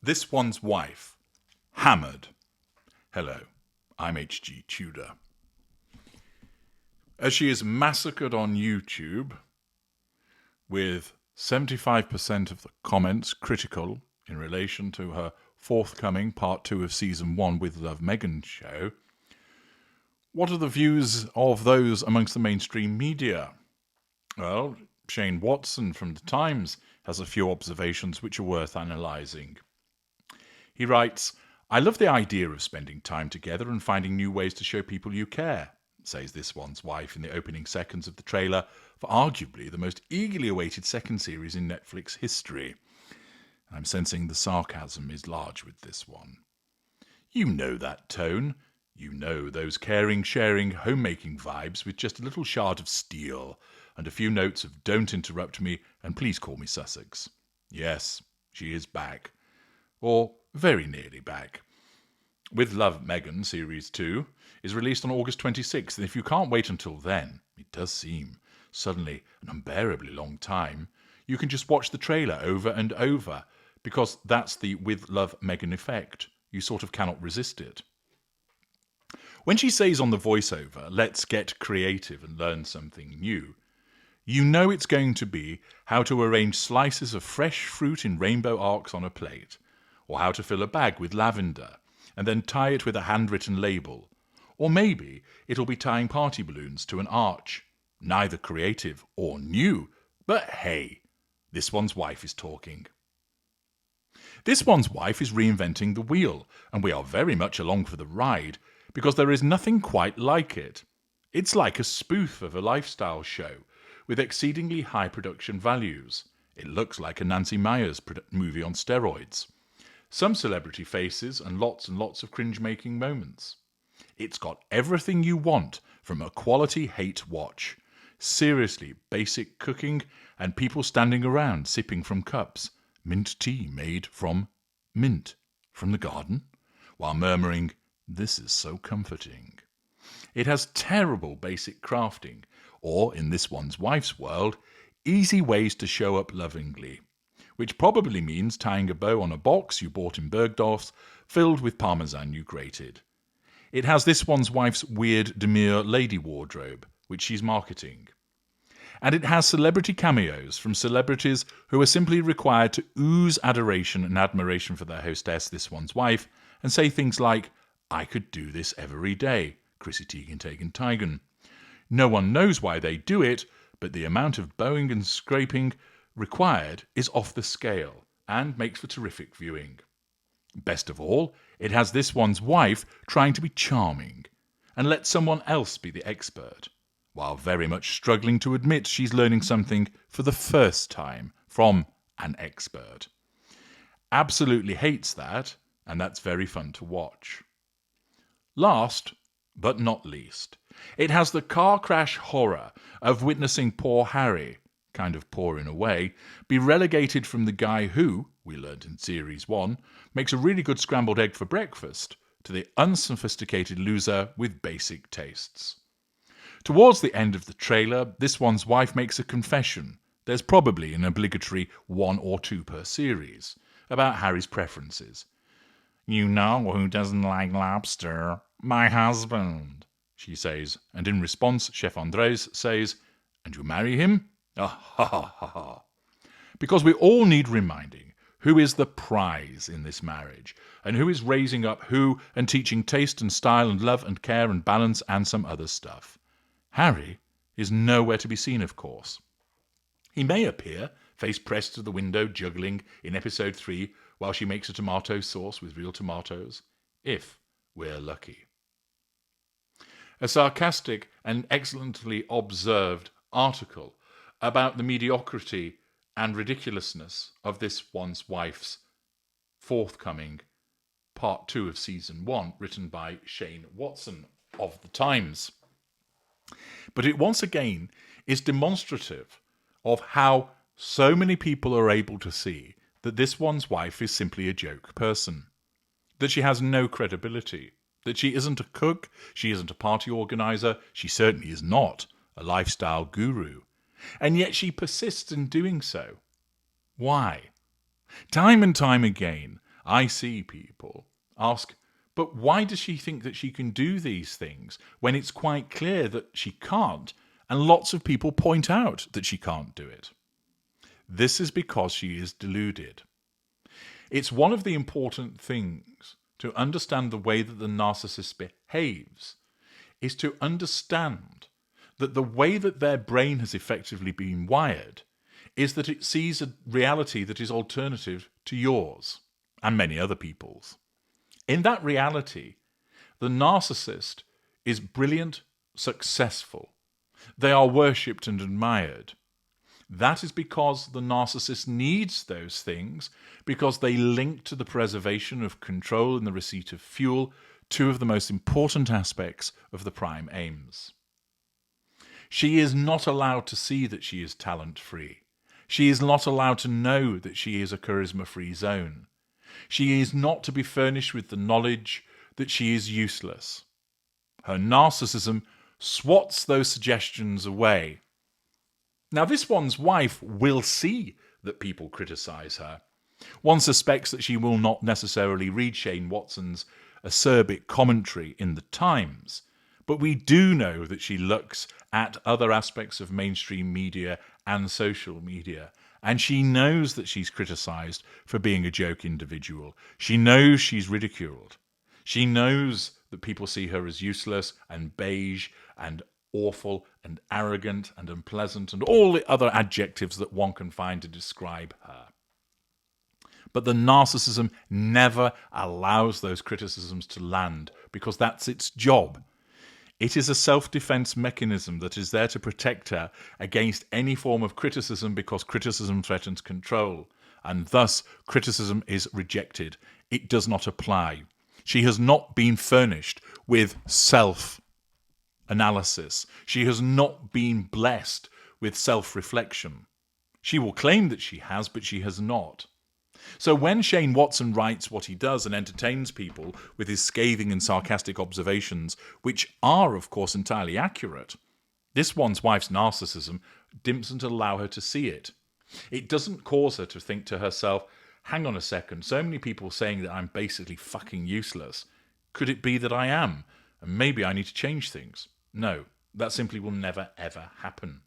This One's Wife, Hammered. Hello, I'm H.G. Tudor. As she is massacred on YouTube, with 75% of the comments critical in relation to her forthcoming Part 2 of Season 1 With Love Meghan show, what are the views of those amongst the mainstream media? Well, Shane Watson from The Times has a few observations which are worth analysing. He writes, "I love the idea of spending time together and finding new ways to show people you care," says This One's Wife in the opening seconds of the trailer for arguably the most eagerly awaited second series in Netflix history. I'm sensing the sarcasm is large with this one. You know that tone. You know those caring, sharing, homemaking vibes with just a little shard of steel and a few notes of "don't interrupt me and please call me Sussex." Yes, she is back. Or very nearly back. With Love Meghan Series 2 is released on August 26th, and if you can't wait until then, it does seem suddenly an unbearably long time, you can just watch the trailer over and over, because that's the With Love Meghan effect. You sort of cannot resist it. When she says on the voiceover, "let's get creative and learn something new," you know it's going to be how to arrange slices of fresh fruit in rainbow arcs on a plate, or how to fill a bag with lavender and then tie it with a handwritten label, or maybe it'll be tying party balloons to an arch. Neither creative or new, but hey, This One's Wife is talking. This One's Wife is reinventing the wheel, and we are very much along for the ride, because there is nothing quite like it. It's like a spoof of a lifestyle show, with exceedingly high production values. It looks like a Nancy Meyers movie on steroids. Some celebrity faces and lots of cringe-making moments. It's got everything you want from a quality hate watch. Seriously basic cooking and people standing around sipping from cups, mint tea made from mint from the garden, while murmuring, "This is so comforting." It has terrible basic crafting, or in This One's Wife's world, easy ways to show up lovingly, which probably means tying a bow on a box you bought in Bergdorf's filled with parmesan you grated. It has This One's Wife's weird, demure lady wardrobe, which she's marketing. And it has celebrity cameos from celebrities who are simply required to ooze adoration and admiration for their hostess, This One's Wife, and say things like, "I could do this every day, Chrissy Teigen. No one knows why they do it, but the amount of bowing and scraping required is off the scale and makes for terrific viewing. Best of all, it has This One's Wife trying to be charming and let someone else be the expert, while very much struggling to admit she's learning something for the first time from an expert. Absolutely hates that, and that's very fun to watch. Last, but not least, it has the car crash horror of witnessing poor Harry, kind of poor in a way, be relegated from the guy who, we learned in Series 1, makes a really good scrambled egg for breakfast, to the unsophisticated loser with basic tastes. Towards the end of the trailer, This One's Wife makes a confession. There's probably an obligatory 1 or 2 per series, about Harry's preferences. "You know who doesn't like lobster? My husband," she says, and in response, Chef Andres says, "And you marry him?" Ah, ha, ha, ha, ha. Because we all need reminding who is the prize in this marriage, and who is raising up who and teaching taste and style and love and care and balance and some other stuff. Harry is nowhere to be seen, of course. He may appear, face pressed to the window, juggling in episode 3 while she makes a tomato sauce with real tomatoes, if we're lucky. A sarcastic and excellently observed article about the mediocrity and ridiculousness of This One's Wife's forthcoming Part 2 of Season 1, written by Shane Watson of The Times. But it once again is demonstrative of how so many people are able to see that This One's Wife is simply a joke person, that she has no credibility, that she isn't a cook, she isn't a party organizer, she certainly is not a lifestyle guru, and yet she persists in doing so. Why? Time and time again, I see people ask, but why does she think that she can do these things when it's quite clear that she can't? And lots of people point out that she can't do it. This is because she is deluded. It's one of the important things to understand the way that the narcissist behaves is to understand that the way that their brain has effectively been wired is that it sees a reality that is alternative to yours and many other people's. In that reality, the narcissist is brilliant, successful. They are worshipped and admired. That is because the narcissist needs those things, because they link to the preservation of control and the receipt of fuel, two of the most important aspects of the prime aims. She is not allowed to see that she is talent-free. She is not allowed to know that she is a charisma-free zone. She is not to be furnished with the knowledge that she is useless. Her narcissism swats those suggestions away. Now, this one's wife will see that people criticise her. One suspects that she will not necessarily read Shane Watson's acerbic commentary in the Times, but we do know that she looks at other aspects of mainstream media and social media, and she knows that she's criticised for being a joke individual. She knows she's ridiculed. She knows that people see her as useless and beige and awful and arrogant and unpleasant and all the other adjectives that one can find to describe her. But the narcissism never allows those criticisms to land because that's its job. It is a self-defense mechanism that is there to protect her against any form of criticism because criticism threatens control, and thus criticism is rejected. It does not apply. She has not been furnished with self-analysis. She has not been blessed with self-reflection. She will claim that she has, but she has not. So when Shane Watson writes what he does and entertains people with his scathing and sarcastic observations, which are, of course, entirely accurate, this one's wife's narcissism doesn't allow her to see it. It doesn't cause her to think to herself, hang on a second, so many people saying that I'm basically fucking useless. Could it be that I am? And maybe I need to change things. No, that simply will never, ever happen.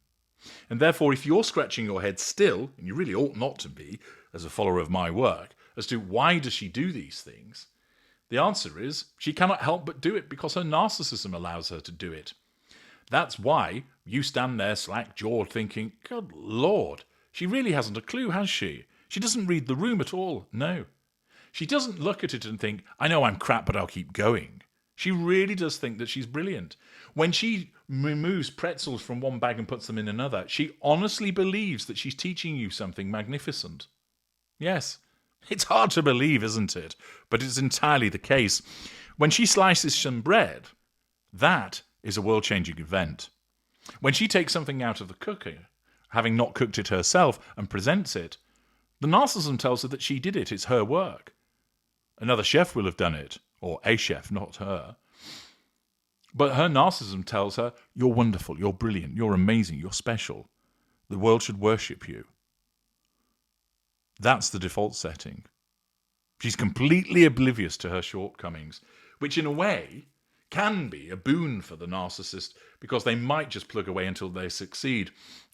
And therefore, if you're scratching your head still, and you really ought not to be, as a follower of my work, as to why does she do these things, the answer is she cannot help but do it because her narcissism allows her to do it. That's why you stand there slack-jawed thinking, good Lord, she really hasn't a clue, has she? She doesn't read the room at all, no. She doesn't look at it and think, I know I'm crap, but I'll keep going. She really does think that she's brilliant. When she removes pretzels from one bag and puts them in another, she honestly believes that she's teaching you something magnificent. Yes, it's hard to believe, isn't it? But it's entirely the case. When she slices some bread, that is a world-changing event. When she takes something out of the cooker, having not cooked it herself, and presents it, the narcissism tells her that she did it, it's her work. Another chef will have done it, or a chef, not her. But her narcissism tells her, you're wonderful, you're brilliant, you're amazing, you're special. The world should worship you. That's the default setting. She's completely oblivious to her shortcomings, which in a way can be a boon for the narcissist because they might just plug away until they succeed.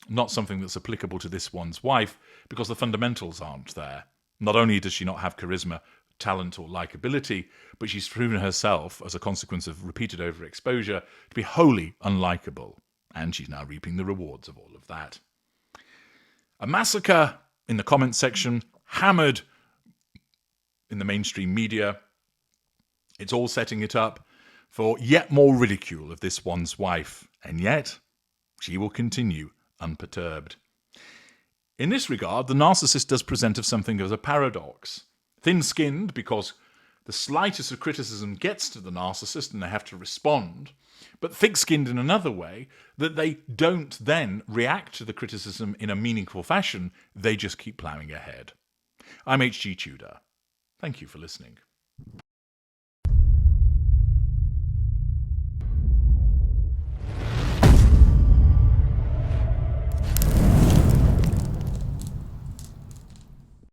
Not something that's applicable to this one's wife because the fundamentals aren't there. Not only does she not have charisma, talent or likability, but she's proven herself, as a consequence of repeated overexposure, to be wholly unlikable. And she's now reaping the rewards of all of that. A massacre in the comments section, hammered in the mainstream media. It's all setting it up for yet more ridicule of this one's wife, and yet she will continue unperturbed. In this regard, the narcissist does present of something as a paradox. Thin-skinned because the slightest of criticism gets to the narcissist and they have to respond, but thick-skinned in another way, that they don't then react to the criticism in a meaningful fashion, they just keep ploughing ahead. I'm H.G. Tudor. Thank you for listening.